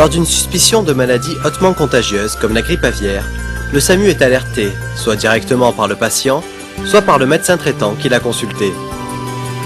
Lors d'une suspicion de maladie hautement contagieuse comme la grippe aviaire, le SAMU est alerté, soit directement par le patient, soit par le médecin traitant qui l'a consulté.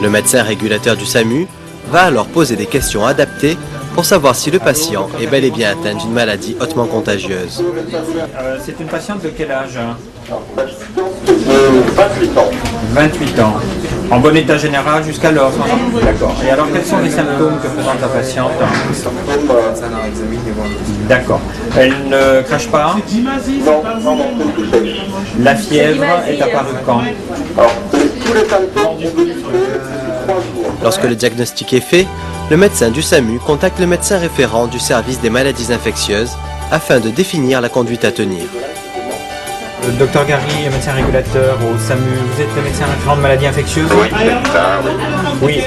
Le médecin régulateur du SAMU va alors poser des questions adaptées pour savoir si le patient est bel et bien atteint d'une maladie hautement contagieuse. C'est une patiente de quel âge? 28 ans. 28 ans. En bon état général jusqu'alors. D'accord. Et alors quels sont les symptômes que présente la patiente? D'accord. Elle ne crache pas? Non, c'est tout sèche. La fièvre est apparue quand? Alors, tous les symptômes, depuis 3 jours. Lorsque le diagnostic est fait, le médecin du SAMU contacte le médecin référent du service des maladies infectieuses afin de définir la conduite à tenir. Docteur Gary, médecin régulateur au SAMU, vous êtes le médecin référent de maladies infectieuses? Oui, c'est ça, oui. Oui,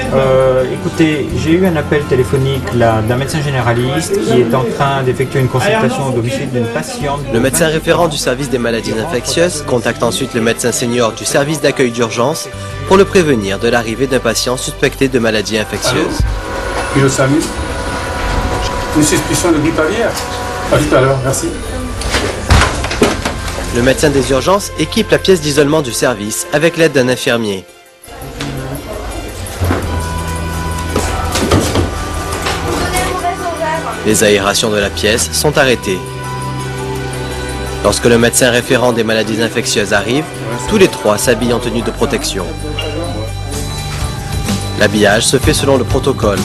écoutez, j'ai eu un appel téléphonique d'un médecin généraliste qui est en train d'effectuer une consultation au domicile d'une patiente. Le médecin référent du service des maladies infectieuses contacte ensuite le médecin senior du service d'accueil d'urgence pour le prévenir de l'arrivée d'un patient suspecté de maladie infectieuse. Et le SAMU? Une suspicion de grippe aviaire? À tout à l'heure, merci. Le médecin des urgences équipe la pièce d'isolement du service avec l'aide d'un infirmier. Les aérations de la pièce sont arrêtées. Lorsque le médecin référent des maladies infectieuses arrive, tous les trois s'habillent en tenue de protection. L'habillage se fait selon le protocole.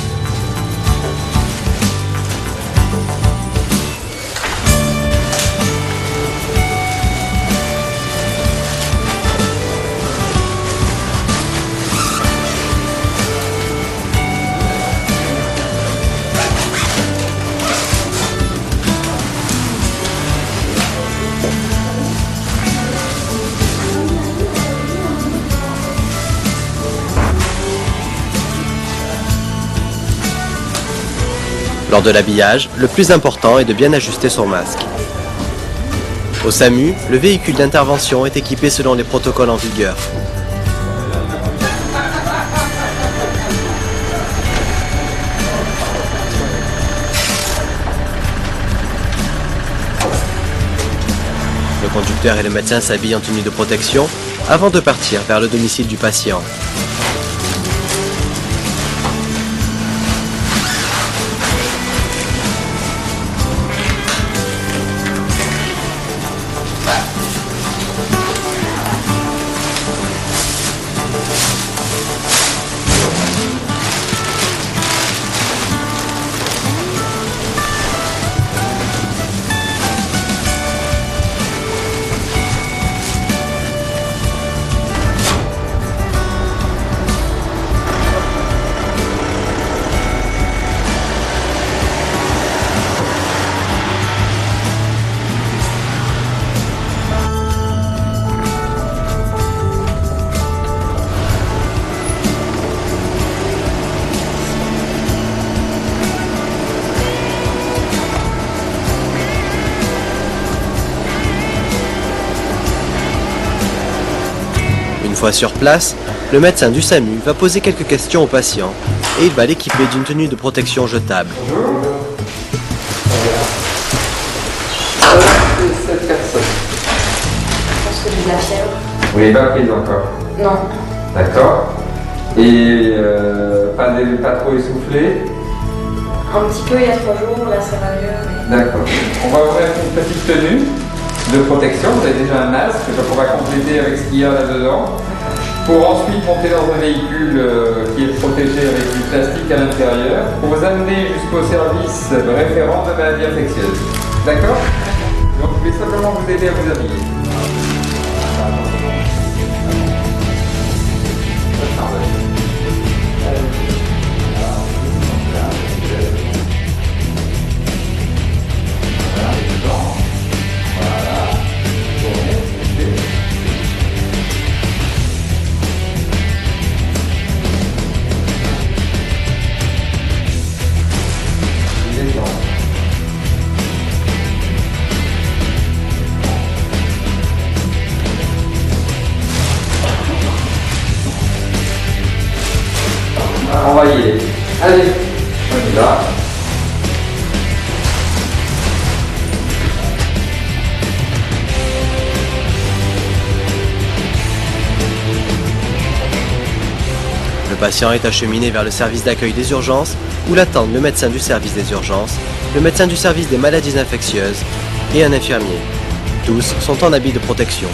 Lors de l'habillage, le plus important est de bien ajuster son masque. Au SAMU, le véhicule d'intervention est équipé selon les protocoles en vigueur. Le conducteur et le médecin s'habillent en tenue de protection avant de partir vers le domicile du patient. Une fois sur place, le médecin du SAMU va poser quelques questions au patient et il va l'équiper d'une tenue de protection jetable. Cette personne. Je pense que j'ai de la fièvre. Vous n'avez pas prise encore? Non. D'accord. Et pas trop essoufflé? Un petit peu il y a 3 jours, là ça va mieux. Mais... D'accord. On va ouvrir une petite tenue de protection. Vous avez déjà un masque qu'on va compléter avec ce qu'il y a là-dedans. Pour ensuite monter dans un véhicule qui est protégé avec du plastique à l'intérieur, pour vous amener jusqu'au service référent de maladies infectieuses. D'accord? Donc je vais simplement vous aider à vous habiller. On va y aller. Allez, on y va. Le patient est acheminé vers le service d'accueil des urgences où l'attendent le médecin du service des urgences, le médecin du service des maladies infectieuses et un infirmier. Tous sont en habit de protection.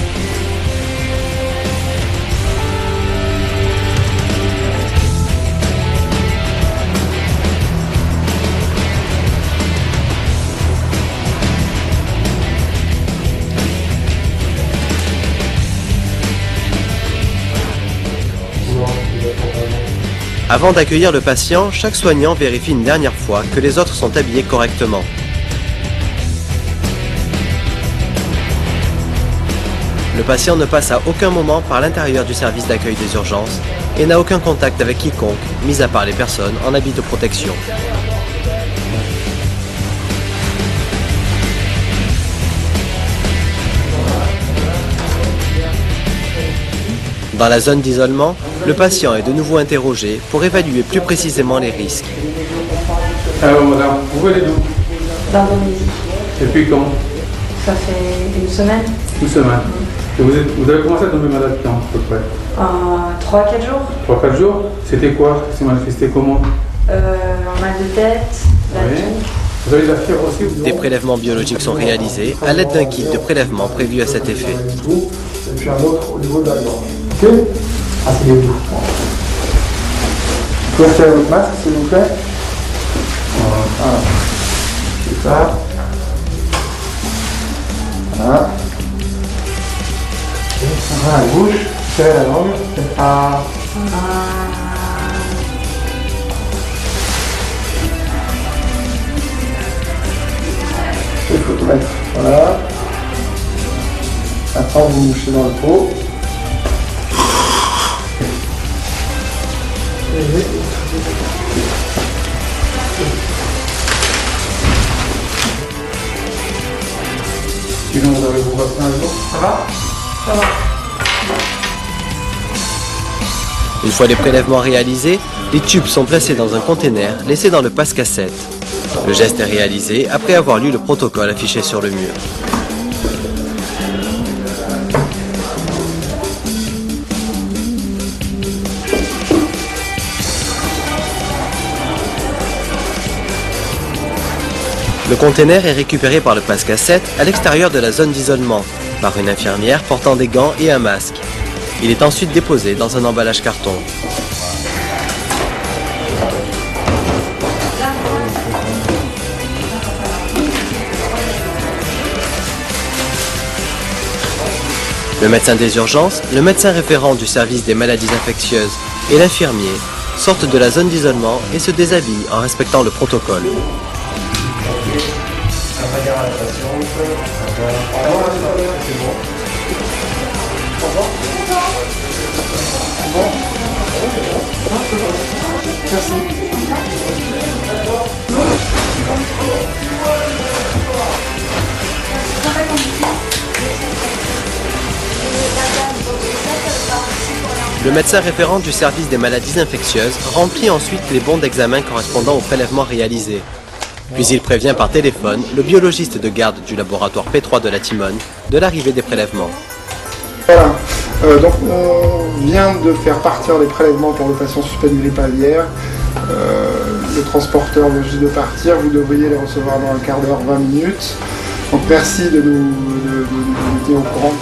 Avant d'accueillir le patient, chaque soignant vérifie une dernière fois que les autres sont habillés correctement. Le patient ne passe à aucun moment par l'intérieur du service d'accueil des urgences et n'a aucun contact avec quiconque, mis à part les personnes en habit de protection. Dans la zone d'isolement, le patient est de nouveau interrogé pour évaluer plus précisément les risques. Alors madame, vous venez d'où? d'Indonésie. Depuis quand? Ça fait une semaine, Une semaine. Et vous avez commencé à tomber malade quand, à peu près? 3-4 jours. 3-4 jours? C'était quoi? Ça s'est manifesté comment? Un mal de tête, la Oui. toux. Vous avez de la fièvre aussi? Des prélèvements biologiques sont réalisés à l'aide d'un kit de prélèvement prévu à cet effet. Et puis un autre au niveau de la gorge. Ok? Asseyez-vous. Vous pouvez retirer votre masque, s'il vous plaît? Voilà. Super. Voilà. Voilà la bouche, serrez la langue. Ah. Il faut tout mettre. Voilà. Maintenant, vous mouchez dans le pot. Sinon, vous avez vos vaccins à jour? Ça va? Une fois les prélèvements réalisés, les tubes sont placés dans un conteneur laissé dans le passe-cassette. Le geste est réalisé après avoir lu le protocole affiché sur le mur. Le conteneur est récupéré par le passe-cassette à l'extérieur de la zone d'isolement, par une infirmière portant des gants et un masque. Il est ensuite déposé dans un emballage carton. Le médecin des urgences, le médecin référent du service des maladies infectieuses et l'infirmier sortent de la zone d'isolement et se déshabillent en respectant le protocole. Le médecin référent du service des maladies infectieuses remplit ensuite les bons d'examen correspondant au prélèvement réalisé. Puis il prévient par téléphone le biologiste de garde du laboratoire P3 de la Timone de l'arrivée des prélèvements. Voilà, donc on vient de faire partir les prélèvements pour le patient suspect de grippe aviaire. Le transporteur vient juste de partir, vous devriez les recevoir dans un quart d'heure, 20 minutes. Donc merci de nous tenir au courant.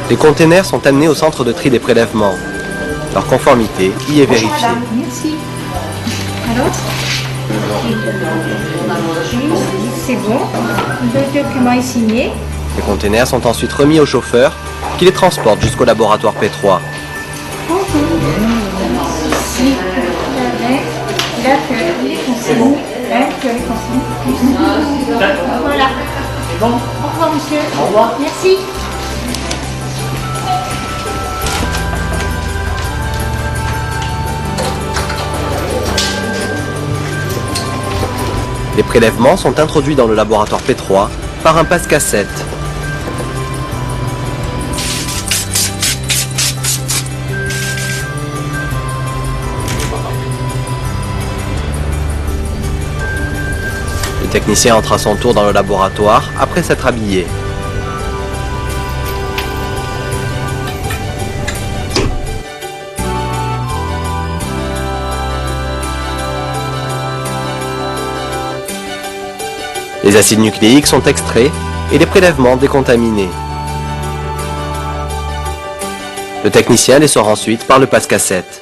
Les containers sont amenés au centre de tri des prélèvements. Leur conformité y est vérifiée. Merci. Alors c'est bon. Le document est signé. Les containers sont ensuite remis au chauffeur qui les transporte jusqu'au laboratoire P3. Si, l'accueil, les consignes. L'accueil, consignes. Voilà. Bon. Au revoir, monsieur. Au revoir. Merci. Les prélèvements sont introduits dans le laboratoire P3 par un passe-cassette. Le technicien entre à son tour dans le laboratoire après s'être habillé. Les acides nucléiques sont extraits et les prélèvements décontaminés. Le technicien les sort ensuite par le passe-cassette.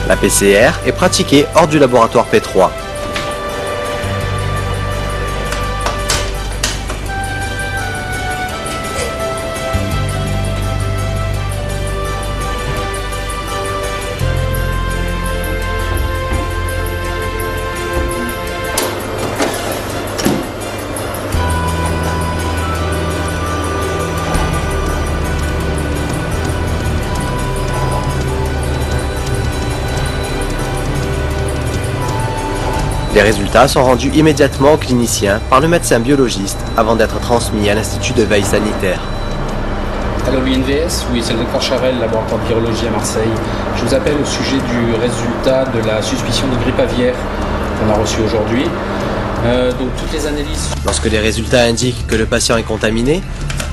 La PCR est pratiquée hors du laboratoire P3. Les résultats sont rendus immédiatement au clinicien par le médecin biologiste avant d'être transmis à l'Institut de veille sanitaire. Allô l'INVS, oui c'est le docteur Charel, laboratoire de virologie à Marseille. Je vous appelle au sujet du résultat de la suspicion de grippe aviaire qu'on a reçu aujourd'hui. Donc toutes les analyses... Lorsque les résultats indiquent que le patient est contaminé,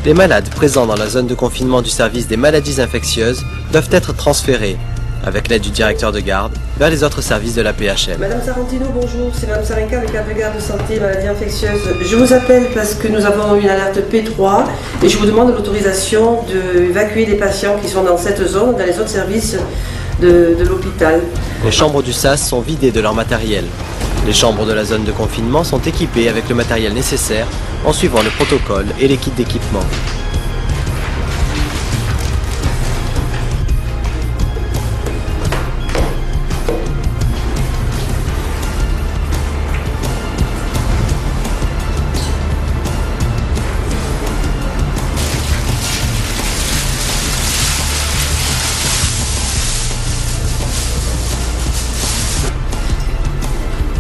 les malades présents dans la zone de confinement du service des maladies infectieuses doivent être transférés, avec l'aide du directeur de garde, vers les autres services de la PHM. Madame Sarantino, bonjour, c'est Madame Sarinka, le cadre de garde de santé, maladies infectieuses. Je vous appelle parce que nous avons une alerte P3 et je vous demande l'autorisation d'évacuer les patients qui sont dans cette zone, dans les autres services de l'hôpital. Les chambres du SAS sont vidées de leur matériel. Les chambres de la zone de confinement sont équipées avec le matériel nécessaire en suivant le protocole et les kits d'équipement.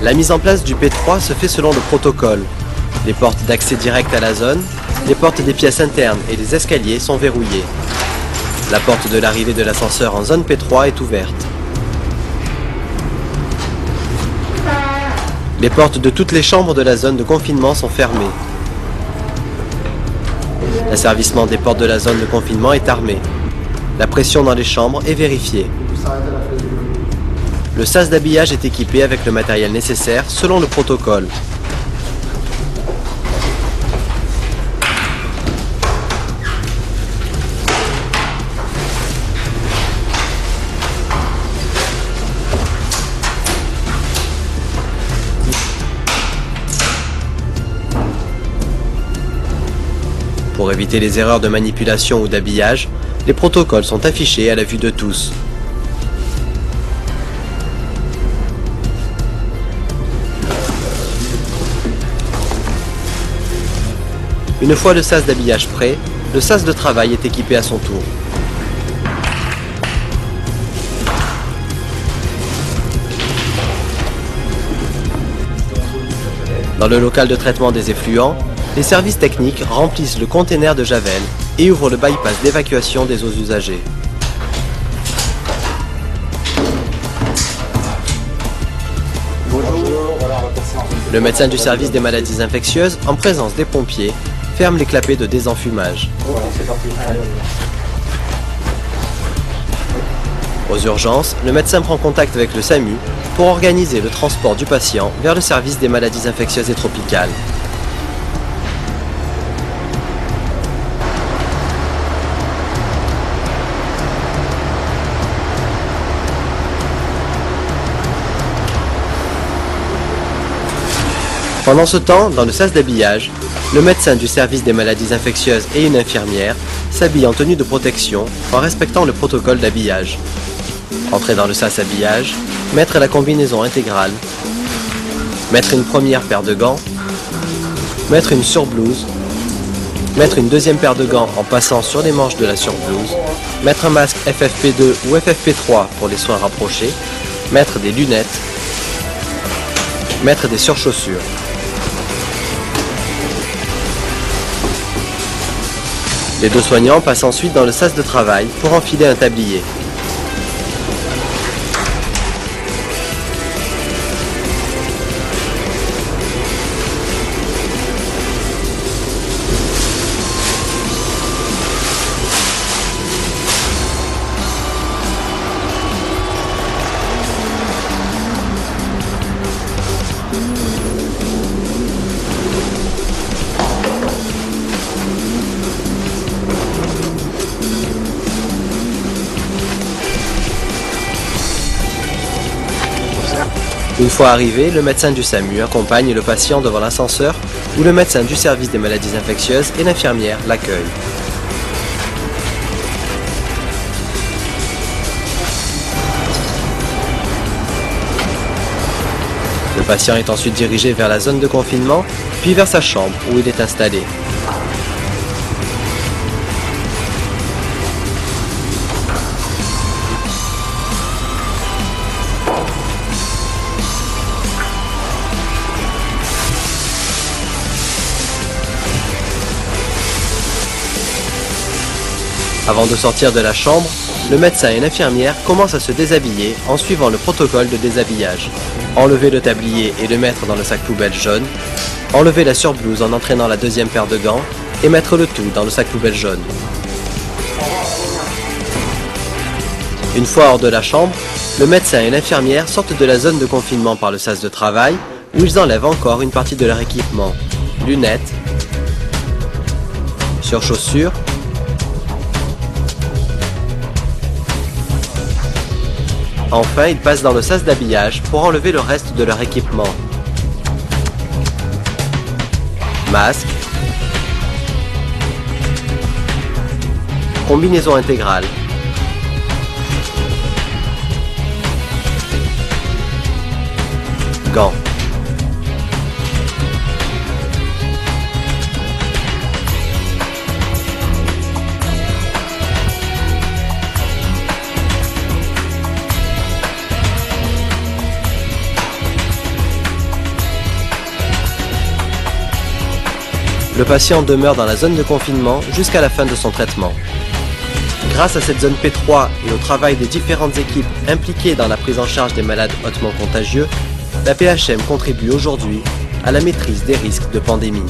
La mise en place du P3 se fait selon le protocole. Les portes d'accès direct à la zone, les portes des pièces internes et les escaliers sont verrouillées. La porte de l'arrivée de l'ascenseur en zone P3 est ouverte. Les portes de toutes les chambres de la zone de confinement sont fermées. L'asservissement des portes de la zone de confinement est armé. La pression dans les chambres est vérifiée. Le sas d'habillage est équipé avec le matériel nécessaire selon le protocole. Pour éviter les erreurs de manipulation ou d'habillage, les protocoles sont affichés à la vue de tous. Une fois le sas d'habillage prêt, le sas de travail est équipé à son tour. Dans le local de traitement des effluents, les services techniques remplissent le conteneur de javel et ouvrent le bypass d'évacuation des eaux usagées. Le médecin du service des maladies infectieuses, en présence des pompiers, ferme les clapets de désenfumage. Aux urgences, le médecin prend contact avec le SAMU pour organiser le transport du patient vers le service des maladies infectieuses et tropicales. Pendant ce temps, dans le sas d'habillage, le médecin du service des maladies infectieuses et une infirmière s'habillent en tenue de protection en respectant le protocole d'habillage. Entrer dans le sas habillage, mettre la combinaison intégrale, mettre une première paire de gants, mettre une surblouse, mettre une deuxième paire de gants en passant sur les manches de la surblouse, mettre un masque FFP2 ou FFP3 pour les soins rapprochés, mettre des lunettes, mettre des surchaussures. Les deux soignants passent ensuite dans le sas de travail pour enfiler un tablier. Une fois arrivé, le médecin du SAMU accompagne le patient devant l'ascenseur où le médecin du service des maladies infectieuses et l'infirmière l'accueillent. Le patient est ensuite dirigé vers la zone de confinement, puis vers sa chambre où il est installé. Avant de sortir de la chambre, le médecin et l'infirmière commencent à se déshabiller en suivant le protocole de déshabillage. Enlever le tablier et le mettre dans le sac poubelle jaune, enlever la surblouse en entraînant la deuxième paire de gants et mettre le tout dans le sac poubelle jaune. Une fois hors de la chambre, le médecin et l'infirmière sortent de la zone de confinement par le sas de travail où ils enlèvent encore une partie de leur équipement, lunettes, surchaussures, enfin, ils passent dans le sas d'habillage pour enlever le reste de leur équipement. Masque, combinaison intégrale, gants. Le patient demeure dans la zone de confinement jusqu'à la fin de son traitement. Grâce à cette zone P3 et au travail des différentes équipes impliquées dans la prise en charge des malades hautement contagieux, la PHM contribue aujourd'hui à la maîtrise des risques de pandémie.